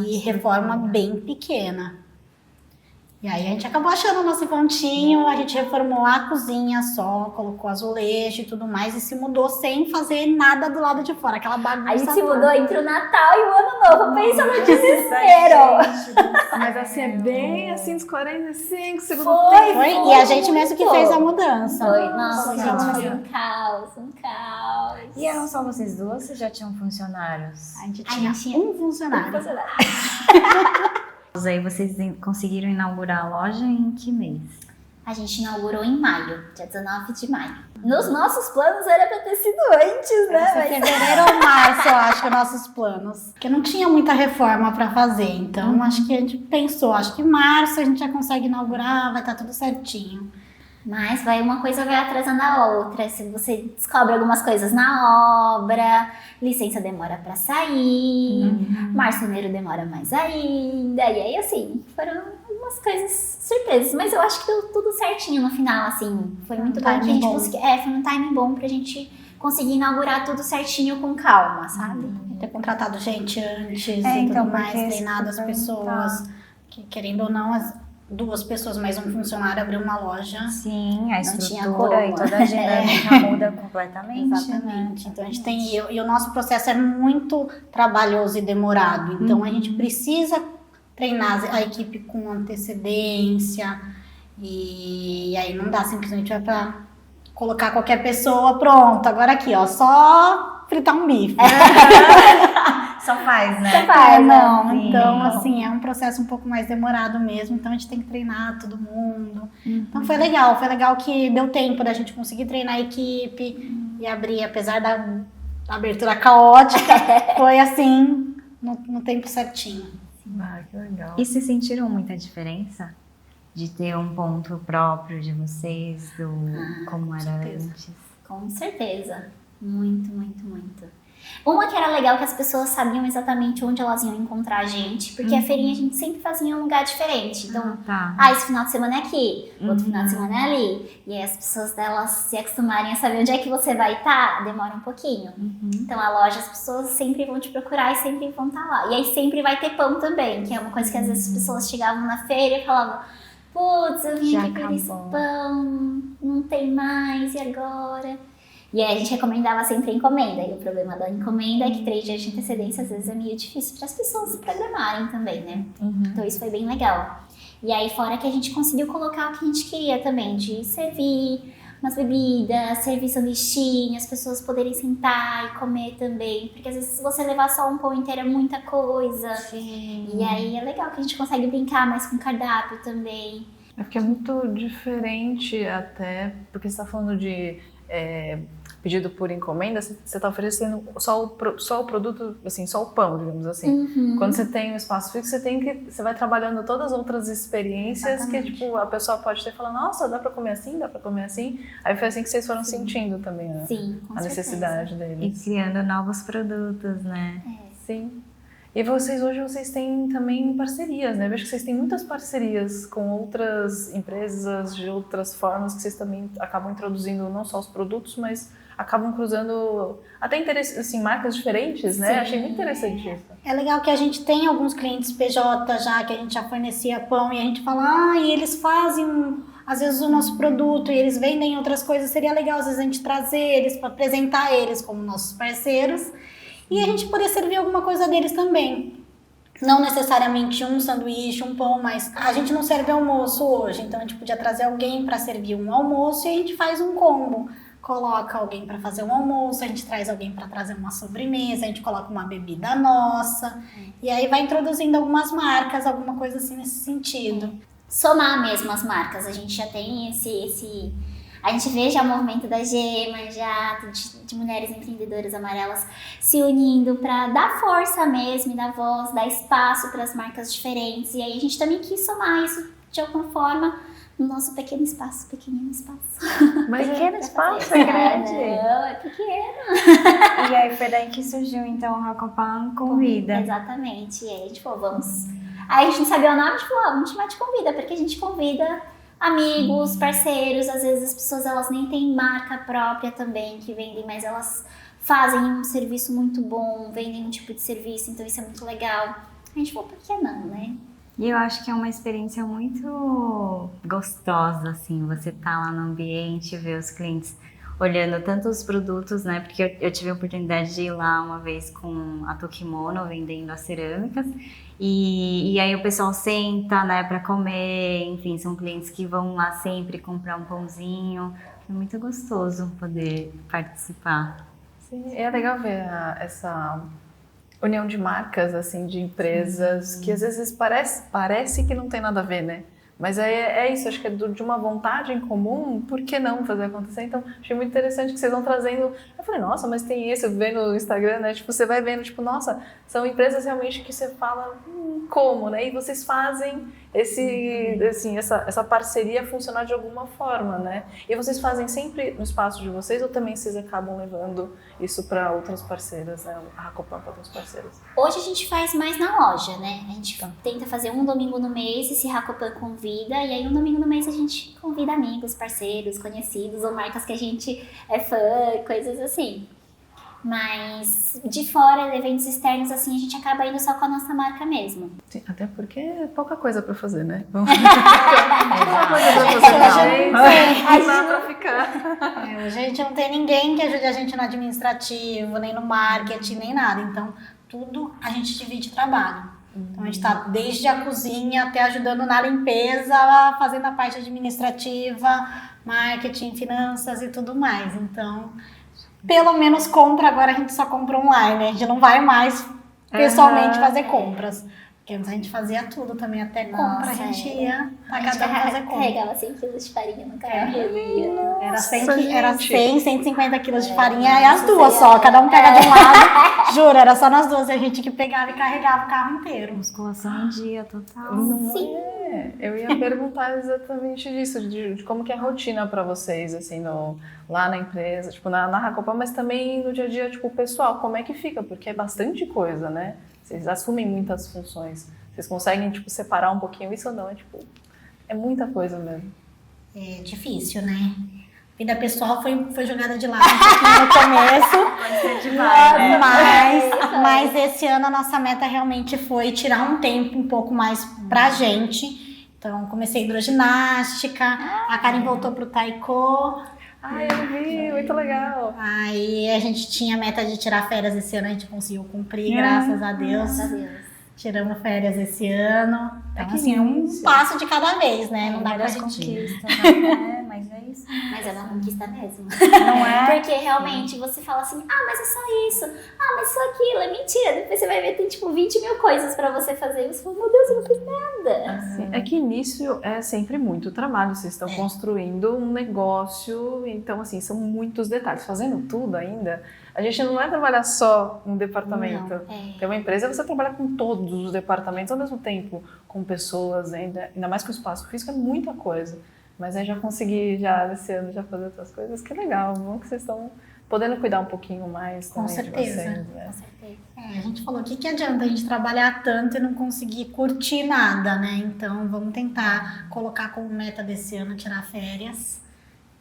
E reforma bem pequena. E aí a gente acabou achando o nosso pontinho, a gente reformou a cozinha só, colocou azulejo e tudo mais e se mudou sem fazer nada do lado de fora, aquela bagunça. Aí se mudou entre o Natal e o Ano Novo, pensa no desespero. Mas assim, é bem assim, dos 45 segundos. Foi, e a gente mesmo que fez a mudança. Foi, nossa, Colocamos gente, foi um caos, um caos. E eram só vocês duas ou já tinham funcionários? A gente A tinha gente tinha um funcionário. Aí vocês conseguiram inaugurar a loja em que mês? A gente inaugurou em maio, dia 19 de maio. Nos nossos planos era pra ter sido antes, né? Foi fevereiro ou março, eu acho, nossos planos. Porque não tinha muita reforma para fazer, então acho que a gente pensou, acho que em março a gente já consegue inaugurar, vai estar tudo certinho. Mas uma coisa vai atrasando a outra. Se você descobre algumas coisas na obra, licença demora pra sair, marceneiro demora mais ainda. E aí, assim, foram algumas coisas surpresas. Mas eu acho que deu tudo certinho no final, assim. Foi muito bom que a gente conseguiu. Foi um timing bom pra gente conseguir inaugurar tudo certinho com calma, sabe? Ter contratado gente antes e então, tudo mais, porque treinado as pessoas. Que, querendo ou não, as 2 pessoas mais um funcionário abriu uma loja. Sim, a Não tinha estrutura como. e toda a dinâmica muda completamente. Exatamente. Então a gente tem. E o nosso processo é muito trabalhoso e demorado. Então a gente precisa treinar a equipe com antecedência. E aí não dá simplesmente vai pra colocar qualquer pessoa, pronto, agora aqui, ó, só fritar um bife. Só faz, né? Só faz, não. Sim. Então, assim, é um processo um pouco mais demorado mesmo, então a gente tem que treinar todo mundo. Então foi legal que deu tempo da gente conseguir treinar a equipe e abrir, apesar da abertura caótica, foi assim, no tempo certinho. Ah, que legal. E se sentiram muita diferença de ter um ponto próprio de vocês, como era certeza. antes? Com certeza. Muito, muito, muito. Uma que era legal que as pessoas sabiam exatamente onde elas iam encontrar a gente, porque a feirinha a gente sempre fazia em um lugar diferente. Então, Tá. esse final de semana é aqui, outro final de semana é ali. E aí as pessoas delas se acostumarem a saber onde é que você vai estar, demora um pouquinho. Então a loja, as pessoas sempre vão te procurar e sempre vão estar lá. E aí sempre vai ter pão também, que é uma coisa que às vezes as pessoas chegavam na feira e falavam: putz, eu vim Já aqui por esse acabou. pão, não tem mais, e agora? E aí a gente recomendava sempre a encomenda. E o problema da encomenda é que 3 dias de antecedência às vezes é meio difícil para as pessoas se programarem também, né? Então isso foi bem legal. E aí fora que a gente conseguiu colocar o que a gente queria também, de servir umas bebidas, servir sanduichinho, as pessoas poderem sentar e comer também. Porque às vezes se você levar só um pão inteiro é muita coisa. Sim. E aí é legal que a gente consegue brincar mais com cardápio também. É porque é muito diferente até, porque você está falando de pedido por encomenda, você está oferecendo só o produto, assim, só o pão, digamos assim. Quando você tem um espaço fixo, você vai trabalhando todas as outras experiências. Exatamente. Que tipo, a pessoa pode ter falado, nossa, dá para comer assim, dá para comer assim. Aí foi assim que vocês foram sentindo também, né? Sim, com A necessidade E deles. criando novos produtos, né? Sim. E hoje vocês têm também parcerias, né? Vejo que vocês têm muitas parcerias com outras empresas de outras formas que vocês também acabam introduzindo não só os produtos, mas acabam cruzando até assim, marcas diferentes, né? Sim. Achei muito interessante isso. É legal que a gente tem alguns clientes PJ já, que a gente já fornecia pão e a gente fala, e eles fazem às vezes o nosso produto e eles vendem outras coisas, seria legal às vezes a gente trazer eles para apresentar eles como nossos parceiros e a gente poder servir alguma coisa deles também. Não necessariamente um sanduíche, um pão, mas a gente não serve almoço hoje, então a gente podia trazer alguém para servir um almoço e a gente faz um combo. Coloca alguém para fazer um almoço, a gente traz alguém para trazer uma sobremesa, a gente coloca uma bebida nossa, e aí vai introduzindo algumas marcas, alguma coisa assim nesse sentido. Somar mesmo as marcas, a gente já tem a gente vê já o movimento da Gema, já de mulheres empreendedoras amarelas se unindo para dar força mesmo, e dar voz, dar espaço para as marcas diferentes, e aí a gente também quis somar isso de alguma forma no nosso pequenino espaço. Mas Pequeno espaço, é grande. Não, é pequeno. E aí foi daí que surgiu então o Racopan Convida. Exatamente. E aí a gente falou, vamos. Aí a gente não sabia o nome, a gente falou, vamos chamar de Convida, porque a gente convida amigos, parceiros, às vezes as pessoas elas nem têm marca própria também que vendem, mas elas fazem um serviço muito bom, vendem um tipo de serviço, então isso é muito legal. A gente falou, por que não, né? E eu acho que é uma experiência muito gostosa, assim, você tá lá no ambiente, ver os clientes olhando tanto os produtos, né? Porque eu tive a oportunidade de ir lá uma vez com a Tokimono, vendendo as cerâmicas, e aí o pessoal senta, né, para comer, enfim, são clientes que vão lá sempre comprar um pãozinho. É muito gostoso poder participar. Sim, é legal ver essa união de marcas, assim, de empresas, que às vezes parece que não tem nada a ver, né? Mas é isso, acho que é de uma vontade em comum, por que não fazer acontecer? Então, achei muito interessante que vocês vão trazendo. Eu falei, nossa, mas tem isso, vendo no Instagram, né? Tipo, você vai vendo, tipo, nossa, são empresas realmente que você fala, como, né? E vocês fazem essa parceria funcionar de alguma forma, né? E vocês fazem sempre no espaço de vocês ou também vocês acabam levando isso para outras parceiras, né? A Racopan para outras parceiras? Hoje a gente faz mais na loja, né? A gente tenta fazer um domingo no mês, esse Racopan convida, e aí um domingo no mês a gente convida amigos, parceiros, conhecidos, ou marcas que a gente é fã, coisas assim. Mas de fora, eventos externos, assim, a gente acaba indo só com a nossa marca mesmo. Sim, até porque é pouca coisa para fazer, né? Pouca coisa para fazer, não dá para ficar. Hoje a gente não tem ninguém que ajude a gente no administrativo, nem no marketing, nem nada. Então, tudo a gente divide trabalho. Então, a gente está desde a cozinha até ajudando na limpeza, fazendo a parte administrativa, marketing, finanças e tudo mais. Então, pelo menos compra, agora a gente só compra online, né? A gente não vai mais pessoalmente fazer compras. Porque antes a gente fazia tudo também, até compra, a gente ia pra cada um fazer compra. Carregava 100 quilos de farinha no carro. Era 100, 150 quilos de farinha e as duas só, cada um pega de um lado. Juro, era só nós duas, a gente que pegava e carregava o carro inteiro. Musculação em dia, total. Sim. Eu ia perguntar exatamente disso, de como que é a rotina para vocês, assim, lá na empresa, tipo, na Racopan, mas também no dia a dia, tipo, pessoal, como é que fica? Porque é bastante coisa, né? Vocês assumem muitas funções. Vocês conseguem, tipo, separar um pouquinho isso ou não? É, tipo, é muita coisa mesmo. É difícil, né? Vida pessoal foi jogada de lado um pouquinho no começo. Pode ser demais, né? Mas esse ano a nossa meta realmente foi tirar um tempo um pouco mais pra gente. Então, comecei hidroginástica, a Karen voltou pro taiko. Ai, eu vi, muito legal. Aí a gente tinha a meta de tirar férias esse ano, a gente conseguiu cumprir, graças a Deus. Graças a Deus. Tiramos férias esse ano. Então, que assim, é um isso. passo de cada vez, né? Não dá pra Várias gente... conquistas, né? Mas é isso. Mas é uma conquista mesmo. Não é? Porque realmente você fala assim, mas é só isso. Mas só aquilo, é mentira. Depois você vai ver, tem tipo 20 mil coisas pra você fazer. E você fala, meu Deus, eu não fiz nada. Assim, é que início é sempre muito trabalho. Vocês estão construindo um negócio, então, assim, são muitos detalhes. Fazendo tudo ainda, a gente não vai trabalhar só um departamento. Tem uma empresa, você trabalha com todos os departamentos ao mesmo tempo, com pessoas, ainda mais com o espaço físico, é muita coisa. Mas aí já consegui, esse ano, já fazer outras coisas, que legal. Bom que vocês estão podendo cuidar um pouquinho mais também de vocês, né? Com certeza. A gente falou, o que adianta a gente trabalhar tanto e não conseguir curtir nada, né? Então, vamos tentar colocar como meta desse ano tirar férias.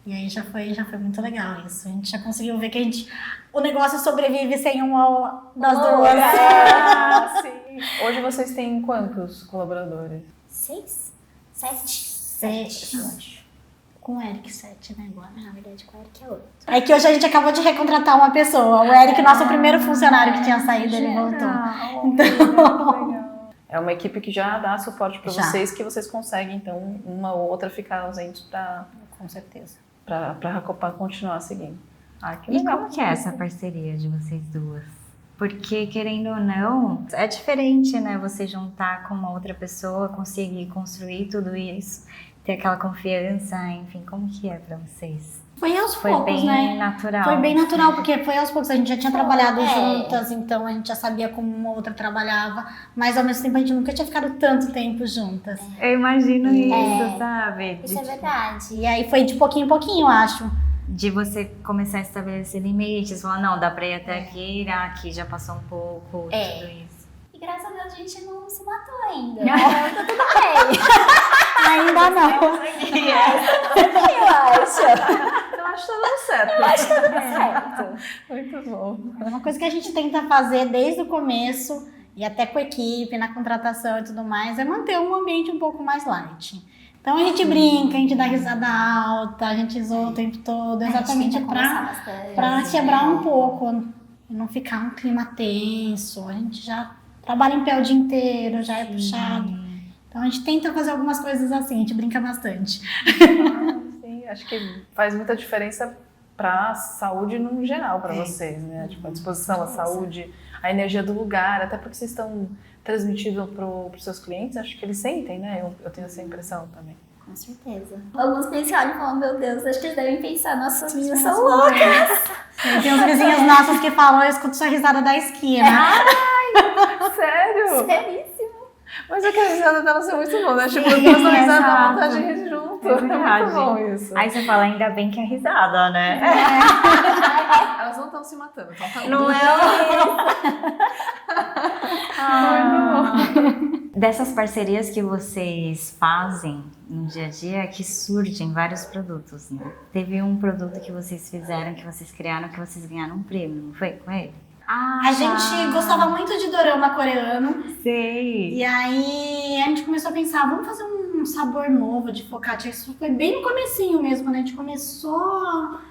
E aí já foi muito legal isso. A gente já conseguiu ver que o negócio sobrevive sem uma das duas. Sim. Hoje vocês têm quantos colaboradores? 6? 7? 7, eu acho. Com o Eric, 7, né, agora? Na verdade, com o Eric é 8. É que hoje a gente acabou de recontratar uma pessoa. O Eric, nosso primeiro funcionário que tinha saído, ele voltou. Então... É uma equipe que já dá suporte para vocês, que vocês conseguem, então, uma ou outra ficar ausente para... Com certeza. Para a Racopan continuar seguindo. Que E legal. como que é essa parceria de vocês duas? Porque, querendo ou não, é diferente, né? Você juntar com uma outra pessoa, conseguir construir tudo isso, ter aquela confiança, enfim, como que é pra vocês? Foi aos Foi poucos, bem né? natural. Foi bem natural, porque foi aos poucos. A gente já tinha trabalhado É. juntas, então a gente já sabia como uma outra trabalhava. Mas, ao mesmo tempo, a gente nunca tinha ficado tanto tempo juntas. Eu imagino isso, sabe? Isso é verdade. E aí foi de pouquinho em pouquinho, eu acho. De você começar a estabelecer limites, falar, não, dá pra ir até aqui, aqui já passou um pouco, tudo isso. E graças a Deus a gente não se matou ainda. Então tá tudo bem. Ainda não. Eu acho. Eu acho que tá dando certo. Eu acho que tá tudo certo. Muito bom. É uma coisa que a gente tenta fazer desde o começo e até com a equipe, na contratação e tudo mais, é manter um ambiente um pouco mais light. Então a gente brinca, a gente dá risada alta, a gente zoa o tempo todo, exatamente para quebrar um pouco e não ficar um clima tenso. A gente já trabalha em pé o dia inteiro, já é puxado. Então a gente tenta fazer algumas coisas assim, a gente brinca bastante. Sim, acho que faz muita diferença para a saúde no geral para vocês, né? Tipo, a disposição, a saúde, a energia do lugar, até porque vocês estão transmitindo para os seus clientes, acho que eles sentem, né? Eu tenho essa impressão também. Com certeza. Alguns clientes olham e falam, meu Deus, acho que eles devem pensar, nossas meninas são loucas. Tem uns vizinhos nossos que falam, eu escuto sua risada da esquina. Sério? Seríssimo. Mas é que a risada delas é muito boa, né? Tipo, duas da risada dá vontade de rir junto. É verdade. Muito bom isso. Aí você fala, ainda bem que é risada, né? Elas não estão se matando, então tá Não é? Dessas parcerias que vocês fazem no dia a dia, que surgem vários produtos, né? Teve um produto que vocês fizeram, que vocês criaram, que vocês ganharam um prêmio, não foi com ele? A gente gostava muito de dorama coreano. Sei! E aí a gente começou a pensar, vamos fazer um sabor novo de focaccia. Isso foi bem no comecinho mesmo, né? A gente começou a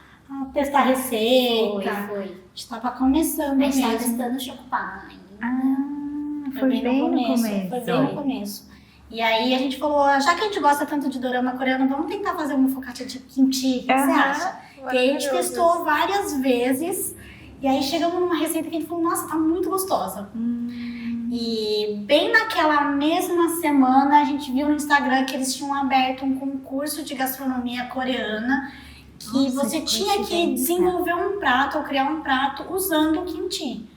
testar receita. Foi. A gente tava começando A gente tava mesmo. testando chocopan ainda. Foi bem no começo. Foi bem no começo. E aí a gente falou, já que a gente gosta tanto de dorama coreano, vamos tentar fazer uma focaccia de kimchi. O que você acha? E aí a gente testou várias vezes. E aí chegamos numa receita que a gente falou, nossa, tá muito gostosa. E bem naquela mesma semana a gente viu no Instagram que eles tinham aberto um concurso de gastronomia coreana que você tinha que desenvolver um prato ou criar um prato usando o kimchi.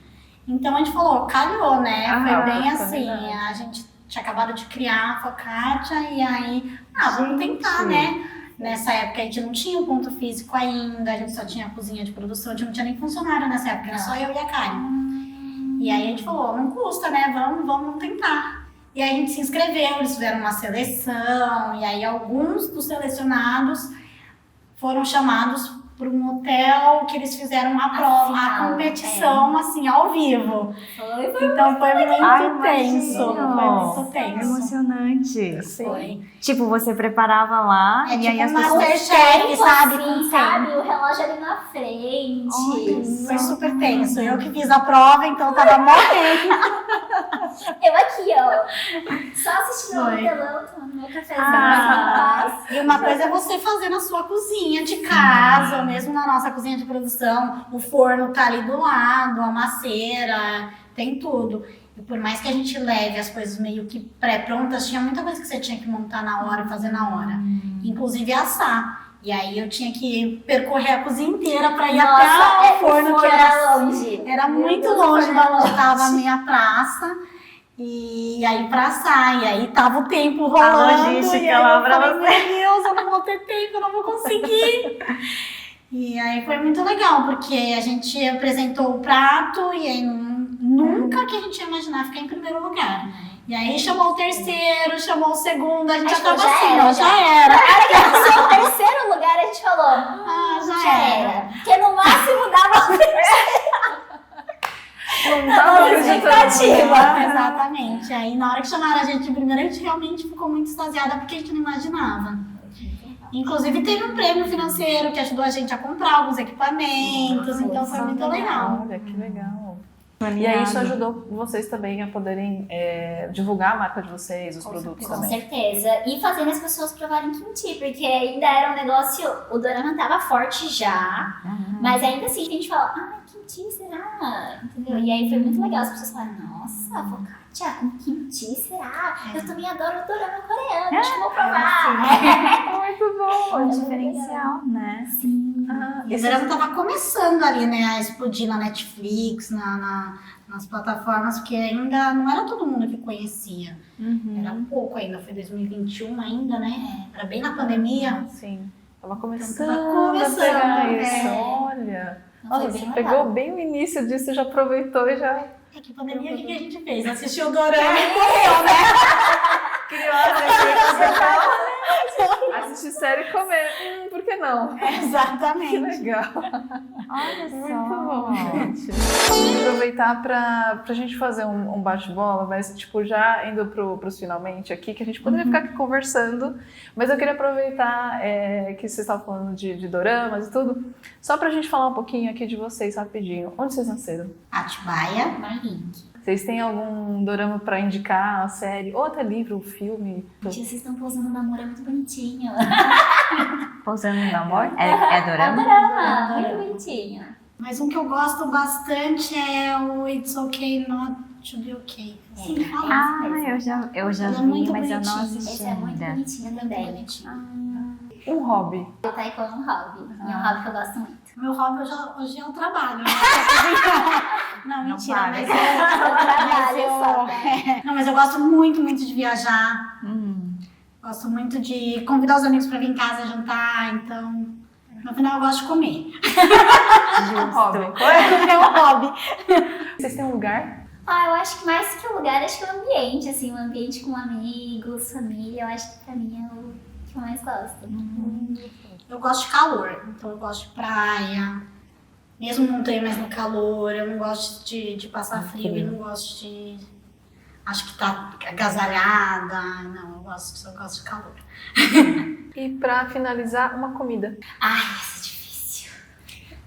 Então a gente falou, calhou, né? Foi bem assim, a gente tinha acabado de criar a focaccia e aí, vamos tentar, né? Nessa época a gente não tinha o ponto físico ainda, a gente só tinha a cozinha de produção, a gente não tinha nem funcionário nessa época, era só eu e a Karen. E aí a gente falou, não custa, né? Vamos tentar. E aí a gente se inscreveu, eles fizeram uma seleção, e aí alguns dos selecionados foram chamados para um hotel que eles fizeram a prova, a competição, assim, ao vivo. Então foi muito tenso. Foi muito tenso. Emocionante. Sim. Tipo, você preparava lá É e tipo aí as uma pessoas... Masterchef, sabe? Assim, sabe? O relógio ali na frente. Foi super tenso. Eu que fiz a prova, então tava morrendo. Eu aqui, ó. Só assistindo o telão, tomando meu cafezinho. E uma coisa é você fazer na sua cozinha de casa, ou mesmo na nossa cozinha de produção. O forno tá ali do lado, a maceira, tem tudo. E por mais que a gente leve as coisas meio que pré-prontas, tinha muita coisa que você tinha que montar na hora, fazer na hora. Inclusive assar. E aí eu tinha que percorrer a cozinha inteira para ir até o forno, que era longe. Era muito longe da onde estava a minha praça. E aí pra assar, e aí tava o tempo rolando. A logística e aí lá eu pra falei, você. meu Deus, eu não vou ter tempo, eu não vou conseguir. E aí foi muito legal, porque a gente apresentou o prato e aí nunca que a gente ia imaginar ficar em primeiro lugar. E aí chamou o terceiro, chamou o segundo, a gente já tava assim, ó, já era. Na hora que aconteceu o terceiro lugar, a gente falou, Já era. Porque no máximo dava o terceiro. Expectativa. Exatamente. Aí na hora que chamaram a gente de primeiro, a gente realmente ficou muito extasiada porque a gente não imaginava. Inclusive teve um prêmio financeiro que ajudou a gente a comprar alguns equipamentos, então foi muito legal. Olha, que legal. E aí isso ajudou vocês também a poderem divulgar a marca de vocês, os produtos Com também. certeza. E fazendo as pessoas provarem kimchi, porque ainda era um negócio, o dorama tava forte já, mas ainda assim a gente fala, kimchi, será? Entendeu? E aí foi muito legal, as pessoas falaram, nossa, focaccia com kimchi, será? Eu também adoro o dorama coreano, acho que vou provar. Muito bom. Um diferencial, né? Sim. E o dorama tava começando ali, né, a explodir na Netflix, nas plataformas, porque ainda não era todo mundo que conhecia. Era pouco ainda, foi 2021 ainda, né? Era bem na pandemia. Sim. Tava começando, Tava começando, a pegar é. isso. Olha. Então, Nossa, foi você bem pegou legal. bem o início disso, já aproveitou e já... É que pandemia, o que a gente fez? Assistiu o dorama e correu, né? Curiosa aqui. Assistir série e comer. Por que não? Que Exatamente. legal. Olha só. Muito bom, gente. Vamos aproveitar pra gente fazer um bate-bola, mas tipo, já indo pros finalmente aqui, que a gente poderia ficar aqui conversando, mas eu queria aproveitar que vocês estavam falando de doramas e tudo, só pra gente falar um pouquinho aqui de vocês rapidinho. Onde vocês nasceram? Atibaia. Marlink. Vocês têm algum dorama pra indicar, uma série, ou até livro, filme? Gente, vocês estão pousando no amor, é muito bonitinho. Pousando no amor? É dorama? Adorama, muito bonitinho. Mas um que eu gosto bastante é o It's Okay Not to Be Okay. Assim, fala. Ah, eu já Ele é vi, muito mas eu não bonitinho. assisti Esse é muito ainda. bonitinho também. Um hobby. O taekwondo é um hobby. E é um hobby que eu gosto muito. Meu hobby hoje é o trabalho. Né? Não, mentira, para. mas trabalho só, Não, mas eu gosto muito, muito de viajar. Hum. Gosto muito de convidar os amigos pra vir em casa jantar. Então, no final, eu gosto de comer. Um hobby. É meu hobby. Vocês têm um lugar? Eu acho que mais que o lugar, acho que é o ambiente, assim, um ambiente com amigos, família, eu acho que pra mim é o que eu mais gosto. Eu gosto de calor, então eu gosto de praia. Mesmo não tenho mais no calor, eu não gosto de passar frio e não gosto de... Acho que tá agasalhada. Não, eu gosto de calor. E pra finalizar, uma comida. Ai, isso é difícil.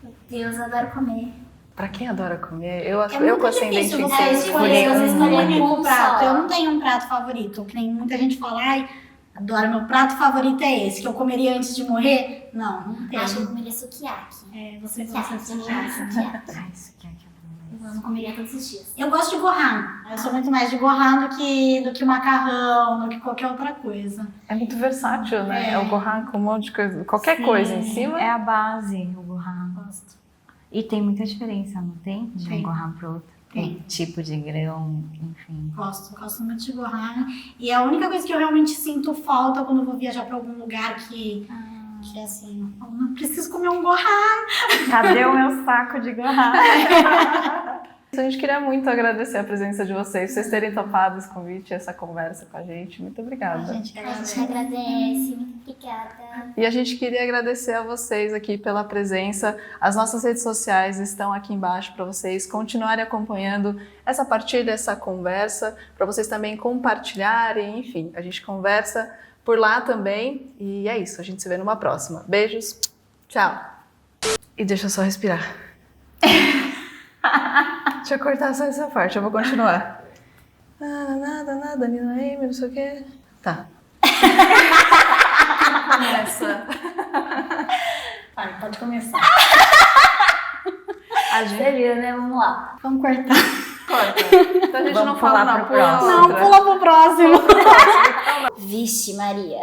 Meu Deus, eu adoro comer. Pra quem adora comer, eu com muito ascendente difícil em você quem escolher um único um prato. só. Eu não tenho um prato favorito, que nem muita gente fala, ai, adoro, meu prato favorito é esse, que eu comeria antes de morrer. Não, não tenho. Acho que eu comeria sukiyaki. Você Sukiyaki, gosta de sukiyaki. Ai, isso aqui é aquilo. Eu amo comeria todos os dias. Eu gosto de gohan. Eu sou muito mais de gohan do que macarrão, do que qualquer outra coisa. É muito versátil, né? É. É o gohan com um monte de coisa, qualquer Sim, coisa em cima. É a base, o gohan. Gosto. E tem muita diferença, não tem? De Tem. um gohan pro outro. Tem. O tipo de grão, enfim. Gosto muito de gohan. E a única coisa que eu realmente sinto falta quando eu vou viajar pra algum lugar que é assim, eu não preciso comer um gohan. Cadê o meu saco de gohan? A gente queria muito agradecer a presença de vocês terem topado esse convite, essa conversa com a gente. Muito obrigada. A gente agradece, muito obrigada. E a gente queria agradecer a vocês aqui pela presença. As nossas redes sociais estão aqui embaixo para vocês continuarem acompanhando essa partida, essa conversa, para vocês também compartilharem, enfim, a gente conversa por lá também. E é isso, a gente se vê numa próxima. Beijos, tchau. E deixa eu só respirar. Deixa eu cortar só essa parte, eu vou continuar. Nada, Nina Amy, não sei o quê. Tá. Começa. Vai, pode começar. A gente Sério, né? Vamos lá. Vamos cortar. corta. Então a gente Vamos não fala pular não, pro pula próximo. Não, outra. pula pro próximo. Vixe, Maria.